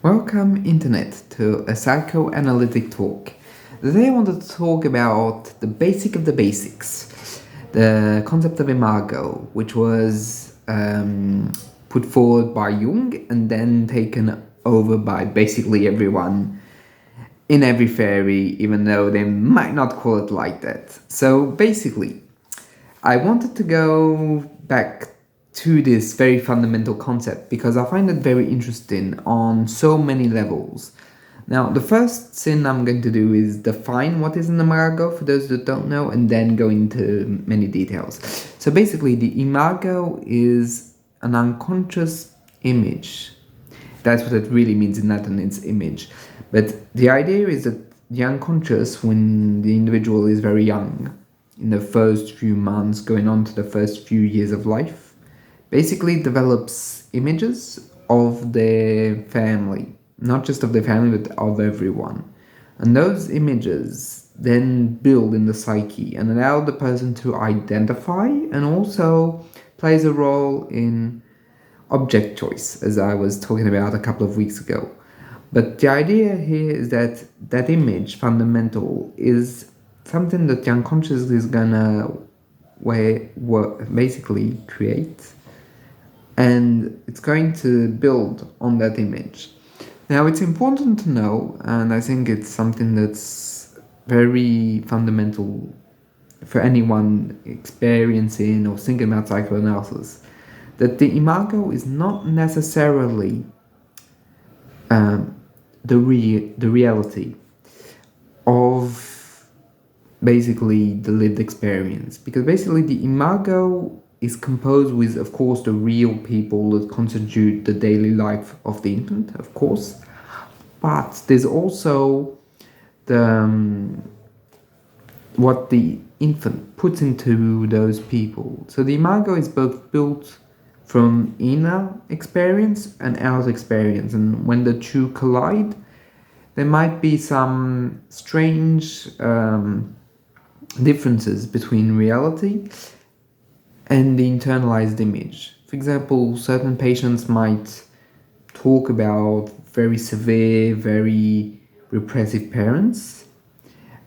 Welcome, Internet, to a psychoanalytic talk. Today I wanted to talk about the basic of the basics, the concept of Imago, which was put forward by Jung and then taken over by basically everyone in every theory, even though they might not call it like that. So basically, I wanted to go back to this very fundamental concept because I find it very interesting on so many levels. Now, the first thing I'm going to do is define what is an imago for those that don't know, and then go into many details. So basically, the imago is an unconscious image. That's what it really means in Latin, it's image. But the idea is that the unconscious, when the individual is very young, in the first few months, going on to the first few years of life, basically develops images of their family, not just of their family, but of everyone. And those images then build in the psyche and allow the person to identify and also plays a role in object choice, as I was talking about a couple of weeks ago. But the idea here is that that image, fundamental, is something that the unconscious is gonna basically create, and it's going to build on that image. Now, it's important to know, and I think it's something that's very fundamental for anyone experiencing or thinking about psychoanalysis, that the imago is not necessarily the reality of basically the lived experience, because basically the imago is composed with, of course, the real people that constitute the daily life of the infant, of course, but there's also the what the infant puts into those people. So the imago is both built from inner experience and outer experience, and when the two collide, there might be some strange differences between reality and the internalized image. For example, certain patients might talk about very severe, very repressive parents,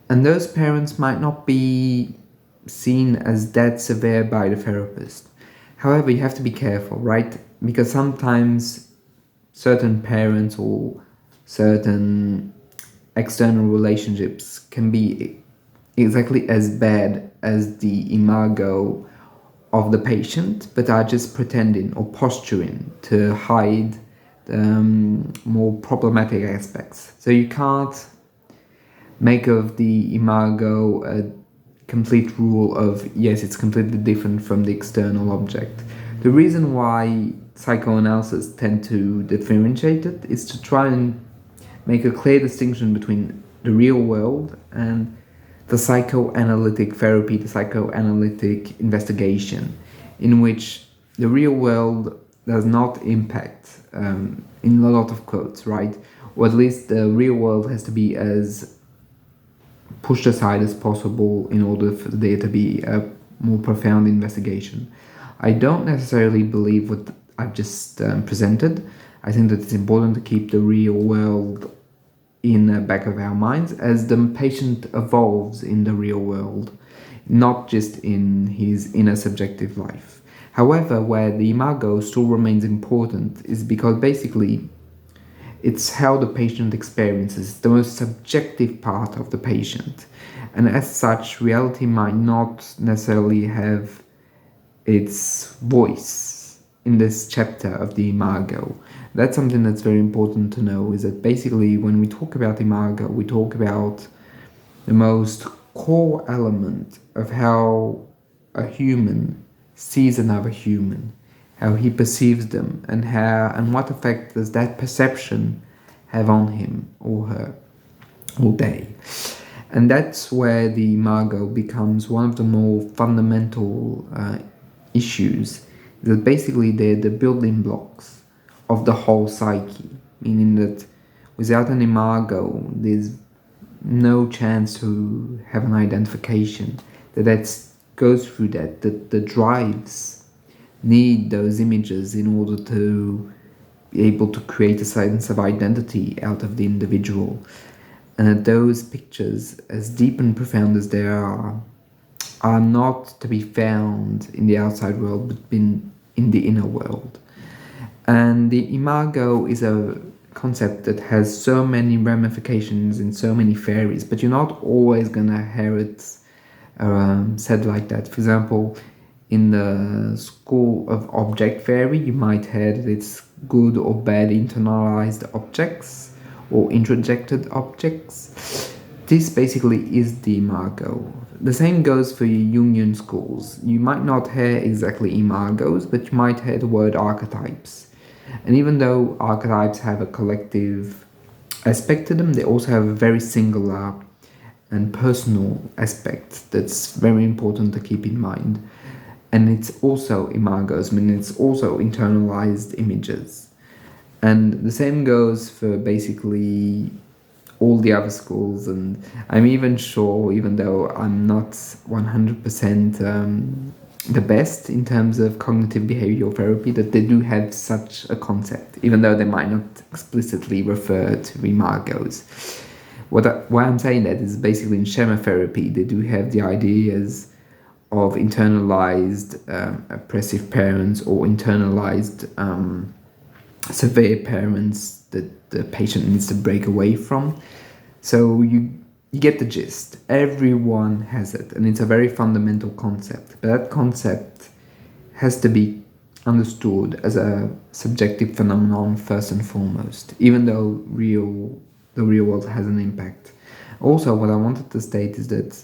and those parents might not be seen as that severe by the therapist. However, you have to be careful, right? Because sometimes certain parents or certain external relationships can be exactly as bad as the imago of the patient, but are just pretending or posturing to hide the more problematic aspects. So you can't make of the imago a complete rule of, yes, it's completely different from the external object. The reason why psychoanalysis tend to differentiate it is to try and make a clear distinction between the real world and the psychoanalytic therapy, the psychoanalytic investigation, in which the real world does not impact, in a lot of quotes, right? Or at least the real world has to be as pushed aside as possible in order for there to be a more profound investigation. I don't necessarily believe what I've just presented. I think that it's important to keep the real world in the back of our minds as the patient evolves in the real world, not just in his inner subjective life. However, where the imago still remains important is because basically it's how the patient experiences, the most subjective part of the patient. And as such, reality might not necessarily have its voice in this chapter of the imago. That's something that's very important to know, is that basically when we talk about imago, we talk about the most core element of how a human sees another human, how he perceives them, and what effect does that perception have on him or her or they. And that's where the imago becomes one of the more fundamental issues, that basically they're the building blocks of the whole psyche, meaning that without an imago, there's no chance to have an identification, that goes through that the drives need those images in order to be able to create a sense of identity out of the individual. And that those pictures, as deep and profound as they are not to be found in the outside world, but in the inner world. And the Imago is a concept that has so many ramifications in so many theories, but you're not always gonna hear it said like that. For example, in the school of object theory, you might hear that it's good or bad internalized objects or introjected objects. This basically is the Imago. The same goes for Jungian schools. You might not hear exactly Imagos, but you might hear the word archetypes. And even though archetypes have a collective aspect to them, they also have a very singular and personal aspect that's very important to keep in mind. And it's also Imagos, I mean, it's also internalized images. And the same goes for basically all the other schools, and I'm even sure, even though I'm not 100% the best in terms of cognitive behavioral therapy, that they do have such a concept, even though they might not explicitly refer to Imagos. Why I'm saying that is basically in schema therapy, they do have the ideas of internalized oppressive parents or internalized severe parents that the patient needs to break away from. So you get the gist. Everyone has it, and it's a very fundamental concept. But that concept has to be understood as a subjective phenomenon first and foremost, even though the real world has an impact. Also, what I wanted to state is that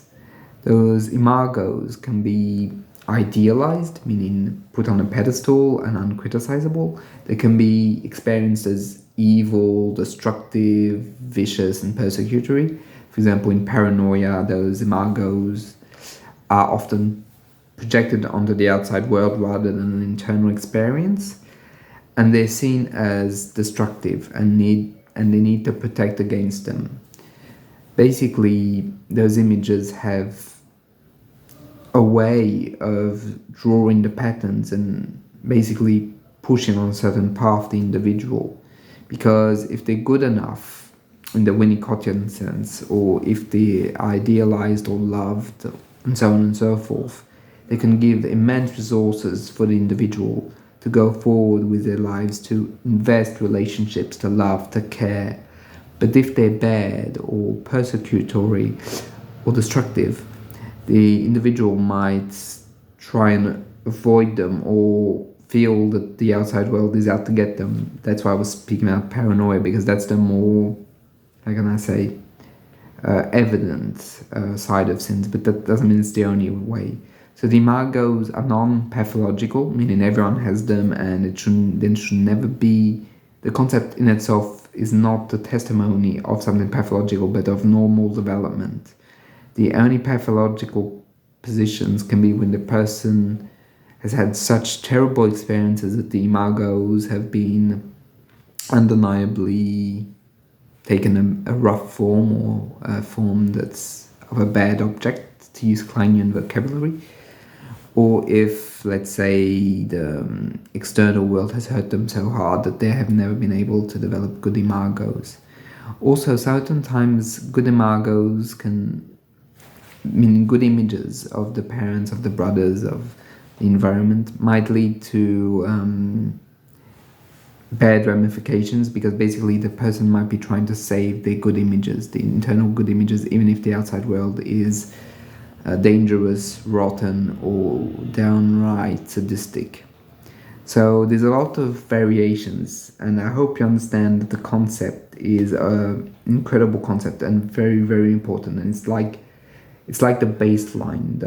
those Imagos can be idealized, meaning put on a pedestal and uncriticizable. They can be experienced as evil, destructive, vicious, and persecutory. For example, in paranoia, those Imagos are often projected onto the outside world rather than an internal experience, and they're seen as destructive and they need to protect against them. Basically, those images have a way of drawing the patterns and basically pushing on a certain path the individual, because if they're good enough in the Winnicottian sense, or if they're idealized or loved and so on and so forth, they can give immense resources for the individual to go forward with their lives, to invest relationships, to love, to care. But if they're bad or persecutory or destructive, the individual might try and avoid them or feel that the outside world is out to get them. That's why I was speaking about paranoia, because that's the more, how can I say, evident side of sins, but that doesn't mean it's the only way. So the Imagos are non-pathological, meaning everyone has them, and it should never be, the concept in itself is not the testimony of something pathological, but of normal development. The only pathological positions can be when the person has had such terrible experiences that the Imagos have been undeniably taken a rough form, or a form that's of a bad object, to use Kleinian vocabulary, or if, let's say, the external world has hurt them so hard that they have never been able to develop good Imagos. Also, certain times good Imagos can, meaning good images of the parents, of the brothers, of the environment, might lead to bad ramifications, because basically the person might be trying to save their good images, the internal good images, even if the outside world is dangerous, rotten, or downright sadistic. So there's a lot of variations, and I hope you understand that the concept is an incredible concept and very, very important. And it's like the baseline,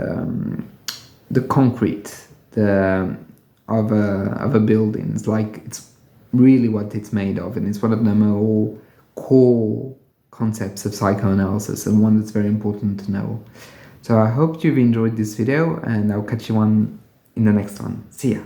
the concrete, of a building. It's really what it's made of, and it's one of the more core concepts of psychoanalysis, and one that's very important to know. So I hope you've enjoyed this video, and I'll catch you in the next one. See ya.